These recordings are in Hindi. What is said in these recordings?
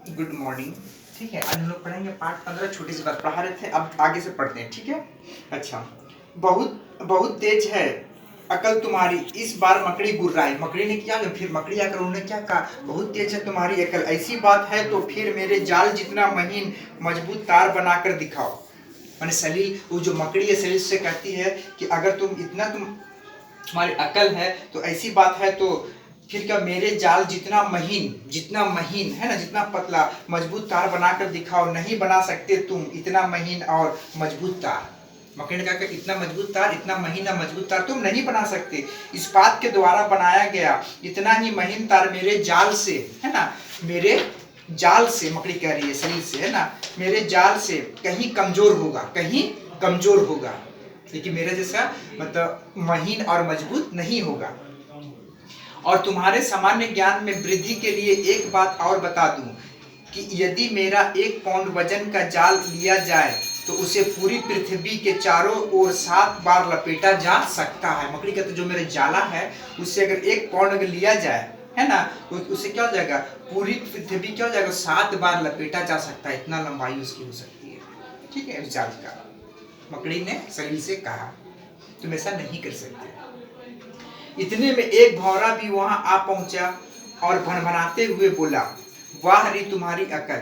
Good morning. ठीक है, आज हम लोग पढ़ेंगे पाठ 15। छोटी सी बात पढ़ा रहे थे, अब आगे से पढ़ते हैं। ठीक है। अच्छा, बहुत बहुत तेज है अकल तुम्हारी, इस बार मकड़ी गुर्राई। मकड़ी ने क्या, फिर मकड़ी आकर उन्होंने क्या कहा, बहुत तेज है तुम्हारी अकल, ऐसी बात है तो फिर मेरे जाल जितना महीन मजबूत तार बनाकर दिखाओ। मैंने सलील, वो जो मकड़ी है सलील से कहती है कि अगर तुम्हारी अकल है तो ऐसी बात है तो फिर क्या मेरे जाल जितना महीन है ना, जितना पतला मजबूत तार बनाकर दिखाओ। नहीं बना सकते तुम इतना महीन और मजबूत तार। मकड़ी ने कहा कि इतना मजबूत तार, इतना महीन और मजबूत तार तुम नहीं बना सकते। इस्पात के द्वारा बनाया गया इतना ही महीन तार मेरे जाल से, है ना, मेरे जाल से, मकड़ी कह रही है शरीर से, है ना, मेरे जाल से कहीं कमजोर होगा, कहीं कमजोर होगा, लेकिन मेरे जैसा मतलब महीन और मजबूत नहीं होगा। और तुम्हारे सामान्य ज्ञान में वृद्धि के लिए एक बात और बता दूं कि यदि मेरा 1 पाउंड वजन का जाल लिया जाए तो उसे पूरी पृथ्वी के चारों ओर 7 बार लपेटा जा सकता है। मकड़ी कहते जो मेरा जाला है उससे अगर 1 पाउंड अगर लिया जाए, है ना, तो उससे क्या हो जाएगा, पूरी पृथ्वी क्या हो जाएगा, 7 बार लपेटा जा सकता है, इतना लंबाई उसकी हो सकती है। ठीक है, उस जाल का मकड़ी ने शरीर से कहा तुम ऐसा नहीं कर सकते। इतने में एक भौरा भी वहां आ पहुंचा और भनभनाते हुए बोला, वाह रे तुम्हारी अकल।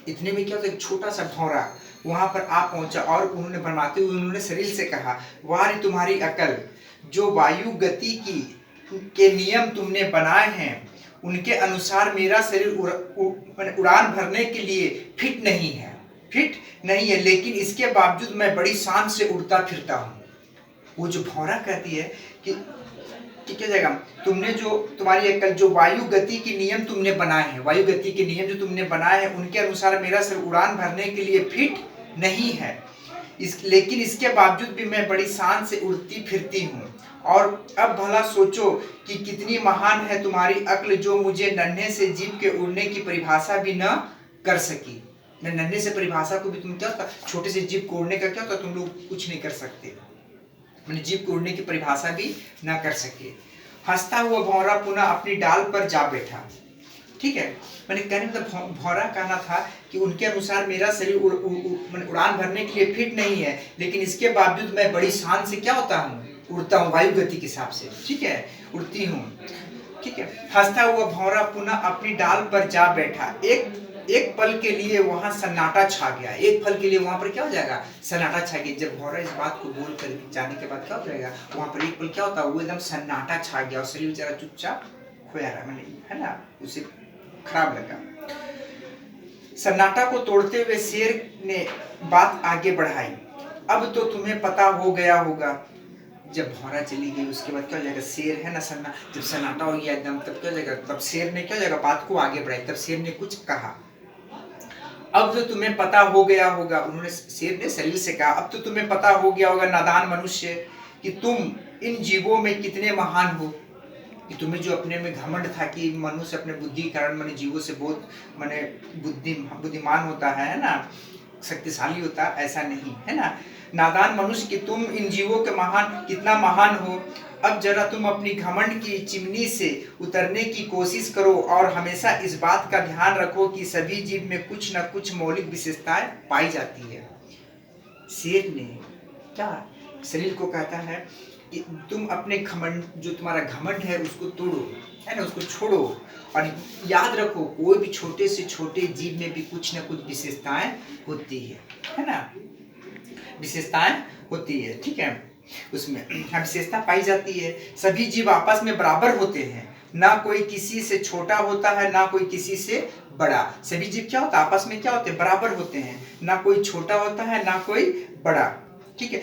इतने में क्या होता है, छोटा सा भौरा वहां पर आ पहुंचा और उन्होंने भनभनाते हुए उन्होंने शरीर से कहा, वाह रे तुम्हारी अकल, जो वायु गति की के नियम तुमने बनाए हैं उनके अनुसार मेरा शरीर उड़ान भरने के लिए फिट नहीं है, लेकिन इसके बावजूद मैं बड़ी शान से उड़ता फिरता हूँ। वो जो भौरा कहती है कि क्या जाएगा, तुमने जो तुम्हारी अकल, जो वायु गति के नियम तुमने बनाए हैं, वायु गति के नियम जो तुमने बनाए हैं उनके अनुसार मेरा सिर उड़ान भरने के लिए फिट नहीं है, लेकिन इसके बावजूद भी मैं बड़ी शान से उड़ती फिरती हूँ। और अब भला सोचो कि कितनी महान है तुम्हारी अक्ल, जो मुझे नन्हे से जीव के उड़ने की परिभाषा भी न कर सकी। नन्हे से परिभाषा को भी तुम क्या होता, छोटे से जीव को उड़ने का क्या होता, तुम लोग कुछ नहीं कर सकते, मैंने जीव को उड़ने की परिभाषा भी ना कर सके। हंसता हुआ भौरा पुनः अपनी डाल पर जा बैठा। ठीक है, मैंने कहने मतलब भौरा कहना था कि उनके अनुसार मेरा शरीर उड़ान भरने के लिए फिट नहीं है, लेकिन इसके बावजूद मैं बड़ी शान से क्या होता हूँ, उड़ता हूँ वायु गति के हिसाब से। ठीक है, उड़ती हूँ। ठीक है, हंसता हुआ भौरा पुनः अपनी डाल पर जा बैठा। एक पल के लिए वहां सन्नाटा छा गया। एक पल के लिए वहां पर क्या हो जाएगा, सन्नाटा छा गया। जब भौरा इस बात को बोल कर जाने के बाद क्या हो जाएगा, वहां पर एक पल क्या होता है, वो एकदम सन्नाटा छा गया और शरीर बेचारा चुपचाप खोया रहा, मैंने, है ना, उसे खराब लगा। सन्नाटा को तोड़ते हुए शेर ने बात आगे बढ़ाई, अब तो तुम्हें पता हो गया होगा। जब भौरा चली गई उसके बाद क्या हो जाएगा, शेर है ना, जब सन्नाटा हो गया एकदम, तब क्या हो जाएगा, तब शेर ने क्या हो जाएगा, बात को आगे बढ़ाई। तब शेर ने कुछ कहा, अब तो तुम्हें पता हो गया होगा, उन्होंने, शेर ने शरीर से कहा, अब तो तुम्हें पता हो गया होगा नादान मनुष्य कि तुम इन जीवों में कितने महान हो। कि तुम्हें जो अपने में घमंड था कि मनुष्य अपने बुद्धि के कारण मैंने जीवों से बहुत मैंने बुद्धिमान होता है ना, शक्तिशाली होता, ऐसा नहीं है ना। नादान मनुष्य कि तुम इन जीवों के कितना महान हो। अब जरा तुम अपनी घमंड की चिमनी से उतरने की कोशिश करो और हमेशा इस बात का ध्यान रखो कि सभी जीव में कुछ न कुछ मौलिक विशेषताएं पाई जाती है। शेर ने क्या शरीर को कहता है कि तुम अपने घमंड, जो तुम्हारा घमंड है उसको तोड़ो, है ना, उसको छोड़ो, और याद रखो कोई भी छोटे से छोटे जीव में भी कुछ न कुछ विशेषताएं होती है ना, विशेषताएं होती है। ठीक है, उसमें विशेषता पाई जाती है। सभी जीव आपस में बराबर होते हैं, ना कोई किसी से छोटा होता है ना कोई किसी से बड़ा। सभी जीव क्या होता है, आपस में क्या होते हैं, बराबर होते हैं, ना कोई छोटा होता है ना कोई बड़ा। ठीक है,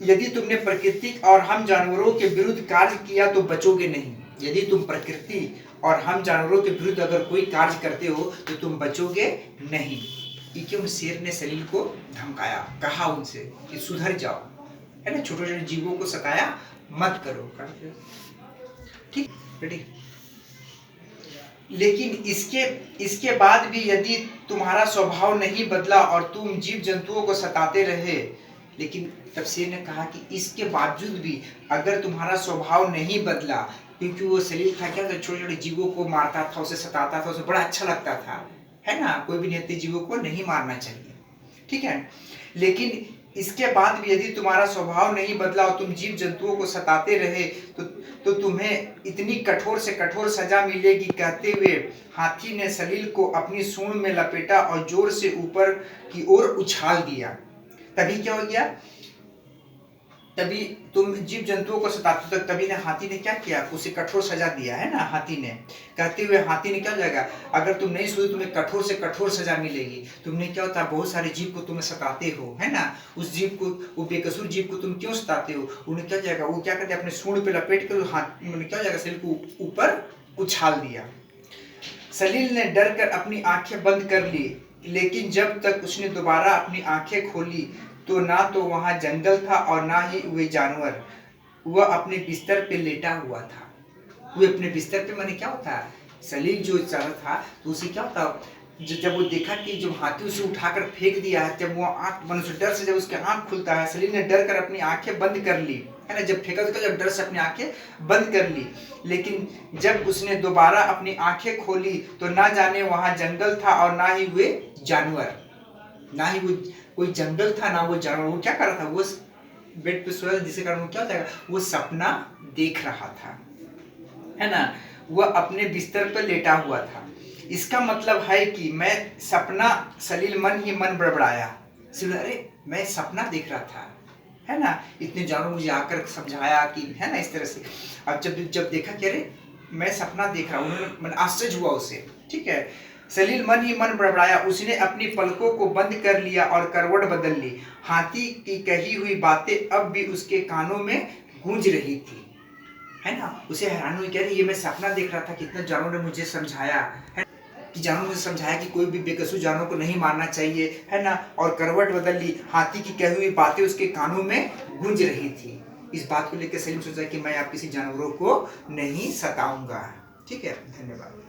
यदि तुमने प्रकृति और हम जानवरों के विरुद्ध कार्य किया तो बचोगे नहीं। यदि तुम प्रकृति और हम जानवरों के विरुद्ध अगर कोई कार्य करते हो तो तुम बचोगे नहीं। क्यों, शेर ने सलील को धमकाया, कहा उनसे कि सुधर जाओ, है ना, छोटे छोटे जीवों को सताया मत करो। ठीक, रेडी। लेकिन इसके बाद भी यदि तुम्हारा स्वभाव नहीं बदला और तुम जीव जंतुओं को सताते रहे, लेकिन तब शेर ने कहा कि इसके बावजूद भी अगर तुम्हारा स्वभाव नहीं बदला क्योंकि वो सलील था क्या, तो छोटे छोटे जीवों को मारता था, उसे सताता था, उसे बड़ा अच्छा लगता था, है ना। कोई भी निहत्थे जीवों को नहीं मारना चाहिए, ठीक है। लेकिन इसके बाद भी यदि तुम्हारा स्वभाव नहीं बदला और तुम जीव जंतुओं को सताते रहे तो तुम्हें इतनी कठोर से कठोर सजा मिलेगी। कहते हुए हाथी ने सलील को अपनी सूंड में लपेटा और जोर से ऊपर की ओर उछाल दिया। तभी क्या हो गया, तभी तुम जीव जंतुओं को सताते, तो तभी ने हाथी ने क्या किया, उसे कठोर सजा दिया, है ना। हाथी ने, कहते हुए हाथी ने क्या हो जाएगा, अगर तुम नहीं सुधरे तुम्हें कठोर से कठोर सजा मिलेगी। तुमने क्या होता है, बहुत सारे जीव को तुम सताते हो, है ना। उस जीव को, वो बेकसूर जीव को तुम क्यों सताते हो। उन्हें क्या जाएगा, वो क्या करते अपने सूंड पे लपेट कर हाथ क्या हो जाएगा, सलील को ऊपर उछाल दिया। सलील ने डर कर अपनी आंखें बंद कर ली, लेकिन जब तक उसने दोबारा अपनी आंखें खोली तो ना तो वहां जंगल था और ना ही वे जानवर। वह अपने बिस्तर पे लेटा हुआ था। वो अपने बिस्तर पे, माने क्या होता है, सलील जो चल था तो उसे क्या होता, जब वो देखा कि जो हाथी उसे उठाकर फेंक दिया है, जब वो आंख मनुष्य डर से जब उसके आंख खुलता है, सलील ने डर कर अपनी आंखें बंद कर ली, है ना। जब फेंका तो जब डर से अपनी आंखें बंद कर ली, लेकिन जब उसने दोबारा अपनी आंखें खोली तो ना जाने वहां जंगल था और ना ही वे जानवर, ना ही वो कोई जंगल था ना वो जानवर। वो क्या कर रहा था, वो बेड पे सोया, जिसके कारण वो क्या होता है, वो सपना देख रहा था, है ना। वह अपने बिस्तर पर लेटा हुआ था। इसका मतलब है कि मैं सपना, सलील मन ही मन बड़बड़ाया, अरे मैं सपना देख रहा था, है ना। इतने जानवर मुझे आकर समझाया कि, है ना, इस तरह से। अब जब जब देखा कि अरे मैं सपना देख रहा हूँ, उन्होंने आश्चर्य हुआ उसे, ठीक है। सलील मन ही मन बड़बड़ाया, उसने अपनी पलकों को बंद कर लिया और करवट बदल ली। हाथी की कही हुई बातें अब भी उसके कानों में गूंज रही थी, है ना। उसे हैरान हुई, कह रही ये मैं सपना देख रहा था, कितना जानवरों ने मुझे समझाया, है कि जानवरों ने मुझे समझाया कि कोई भी बेकसूर जानवर को नहीं मारना चाहिए, है ना। और करवट बदल ली, हाथी की कही हुई बातें उसके कानों में गूंज रही थी। इस बात को लेकर सलीम सोचा कि मैं अब किसी जानवरों को नहीं सताऊंगा, ठीक है। धन्यवाद।